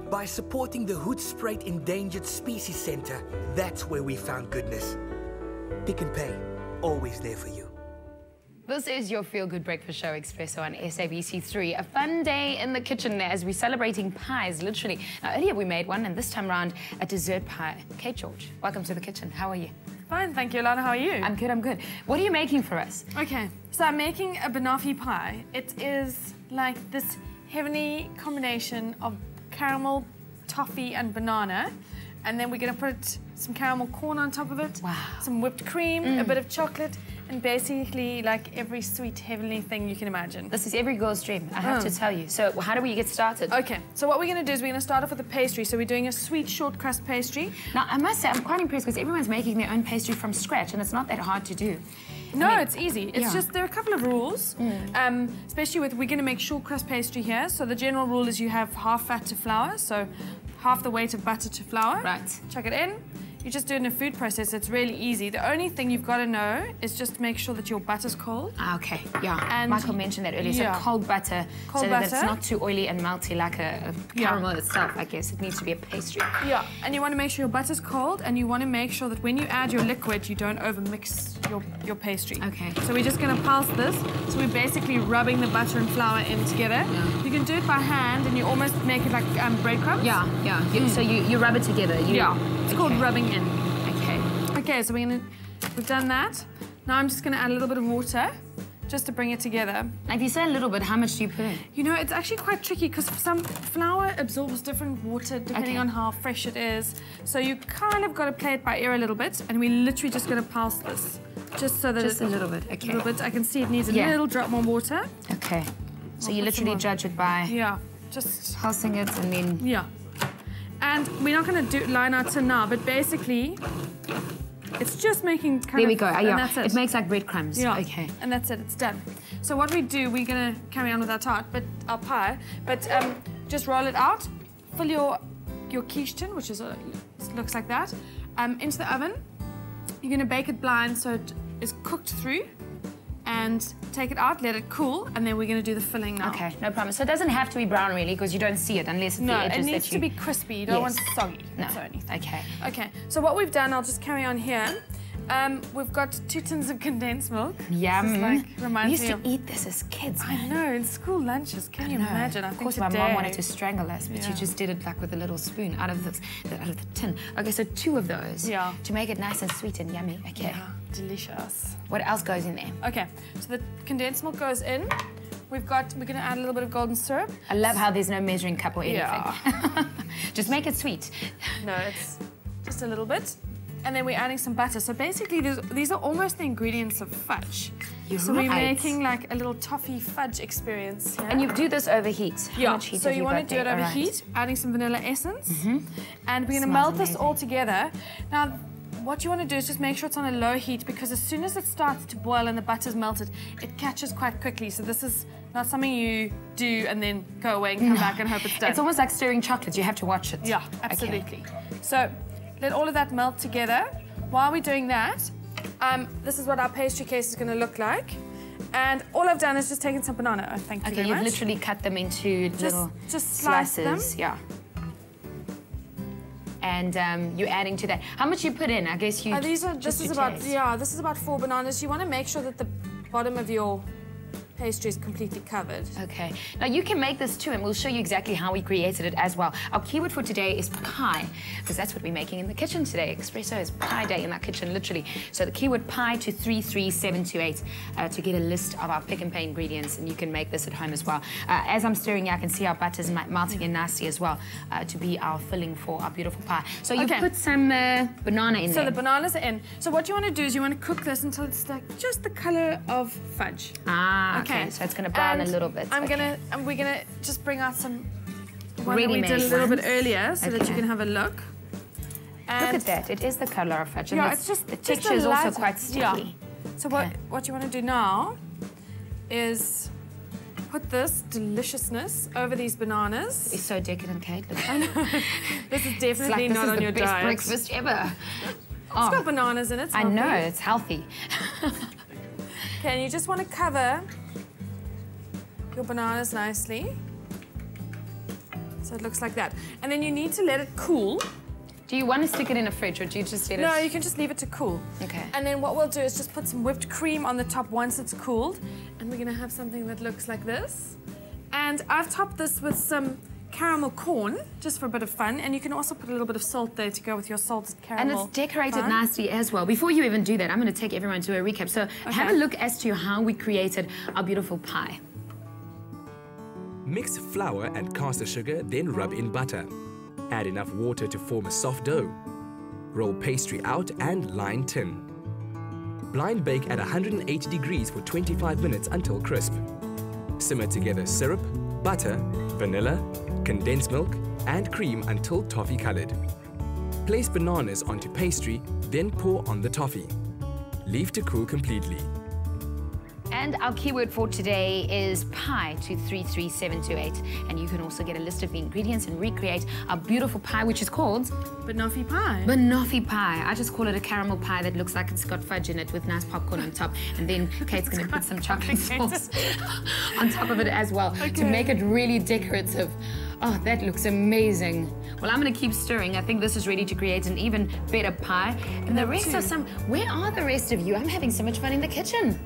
By supporting the Hoedspruit Endangered Species Center, that's where we found goodness. Pick and Pay, always there for you. This is your Feel Good Breakfast Show Espresso on SABC3. A fun day in the kitchen as we're celebrating pies, literally. Now, earlier we made one, and this time around, a dessert pie. Kate George, welcome to the kitchen. How are you? Fine, thank you, Alana. How are you? I'm good, I'm good. What are you making for us? Okay, so I'm making a banoffee pie. It is like this heavenly combination of caramel, toffee, and banana. And then we're going to put some caramel corn on top of it, wow, some whipped cream, a bit of chocolate, and basically like every sweet heavenly thing you can imagine. This is every girl's dream, I have to tell you. So how do we get started? Okay, so what we're going to do is we're going to start off with a pastry. So we're doing a sweet short crust pastry. Now, I must say, I'm quite impressed because everyone's making their own pastry from scratch, and it's not that hard to do. No, I mean, it's easy. It's just, there are a couple of rules, especially with, we're going to make short crust pastry here. So the general rule is you have half fat to flour, so half the weight of butter to flour. Right. Chuck it in. You just do it in a food processor. It's really easy. The only thing you've got to know is just make sure that your butter's cold. Ah, okay, yeah. And Michael mentioned that earlier. yeah. So cold butter, Cold so that butter. it's not too oily and melty like a caramel itself, I guess. It needs to be a pastry. Yeah, and you want to make sure your butter's cold, and you want to make sure that when you add your liquid, you don't overmix your pastry. Okay. So we're just going to pulse this. So we're basically rubbing the butter and flour in together. Yeah. You can do it by hand, and you almost make it like breadcrumbs. Yeah, yeah. So you rub it together. It's called rubbing in. Okay. Okay, so we've done that. Now I'm just going to add a little bit of water just to bring it together. Now, if you say a little bit, how much do you put in? You know, it's actually quite tricky because some flour absorbs different water depending on how fresh it is. So you kind of got to play it by ear a little bit, and we're literally just going to pulse this. Just so that Just a little bit, okay. A little bit. I can see it needs a little drop more water. Okay. So you literally judge it by just pulsing it and then... Yeah. And we're not going to do line out to now, but basically, it's just making kind There we of... go. And that's it. It makes like breadcrumbs. Yeah. Okay. And that's it. It's done. So what we do, we're going to carry on with our tart, but our pie, but just roll it out, fill your quiche tin, which is looks like that, into the oven. You're going to bake it blind so it is cooked through, and take it out, let it cool, and then we're going to do the filling now. Okay, no problem. So it doesn't have to be brown, really, because you don't see it unless it's the edges that you... No, it needs to be crispy. You don't want it soggy. No. Or anything. Okay. Okay, so what we've done, I'll just carry on here. We've got 2 tins of condensed milk. Yum. This is reminds we used me to of... eat this as kids, man. I know, in school lunches. Can you imagine? Of course, my mom wanted to strangle us, but she just did it like with a little spoon out of the tin. Okay, so 2 of those. Yeah. To make it nice and sweet and yummy. Okay. Yeah, delicious. What else goes in there? Okay, so the condensed milk goes in. We're going to add a little bit of golden syrup. I love how there's no measuring cup or anything. Yeah. Just make it sweet. No, it's just a little bit. And then we're adding some butter. So basically, these are almost the ingredients of fudge. So we're making like a little toffee fudge experience here. And you do this over heat. How much heat so have you want got to do it there? over All right. heat, adding some vanilla essence. And we're going to Smells melt this amazing. all together. Now, what you want to do is just make sure it's on a low heat, because as soon as it starts to boil and the butter's melted, it catches quite quickly. So this is not something you do and then go away and come back and hope it's done. It's almost like stirring chocolate. You have to watch it. Yeah, absolutely. So let all of that melt together. While we're doing that, this is what our pastry case is going to look like. And all I've done is just taken some banana. Thank you very much. Okay, you've literally cut them into little slice slices. them. Yeah. And you're adding to that. How much you put in? I guess you. This is about 4 bananas. You want to make sure that the bottom of your pastry is completely covered. Okay. Now you can make this too, and we'll show you exactly how we created it as well. Our keyword for today is pie, because that's what we're making in the kitchen today. Espresso is pie day in our kitchen, literally. So the keyword pie to 33728 to get a list of our Pick and Pay ingredients, and you can make this at home as well. As I'm stirring, I can see our butter's melting in nicely as well to be our filling for our beautiful pie. So you put some banana in there. So the bananas are in. So what you want to do is you want to cook this until it's like just the color of fudge. Ah, okay. So it's going to brown a little bit. We're gonna just bring out some one Ready that we did a little bit earlier, so that you can have a look. And look at that! It is the color of fudge. Yeah, and it's just the texture is also quite sticky. Yeah. So what you want to do now is put this deliciousness over these bananas. It's so decadent, Kate. I know. This is definitely not on your diet. This is the best breakfast ever. It's got bananas in it. I know, it's healthy. Okay, and you just want to cover your bananas nicely. So it looks like that. And then you need to let it cool. Do you want to stick it in a fridge or do you just let it? No, you can just leave it to cool. Okay. And then what we'll do is just put some whipped cream on the top once it's cooled. And we're gonna have something that looks like this. And I've topped this with some caramel corn, just for a bit of fun. And you can also put a little bit of salt there to go with your salted caramel. And it's decorated nicely as well. Before you even do that, I'm going to take everyone to a recap. So have a look as to how we created our beautiful pie. Mix flour and caster sugar, then rub in butter. Add enough water to form a soft dough. Roll pastry out and line tin. Blind bake at 180 degrees for 25 minutes until crisp. Simmer together syrup, butter, vanilla, condensed milk and cream until toffee colored. Place bananas onto pastry, then pour on the toffee. Leave to cool completely. And our keyword for today is pie to 33728. And you can also get a list of the ingredients and recreate our beautiful pie, which is called Banoffee Pie. Banoffee Pie. I just call it a caramel pie that looks like it's got fudge in it with nice popcorn on top. And then Kate's going to put some chocolate sauce on top of it as well to make it really decorative. Oh, that looks amazing. Well, I'm going to keep stirring. I think this is ready to create an even better pie. And the rest of where are the rest of you? I'm having so much fun in the kitchen.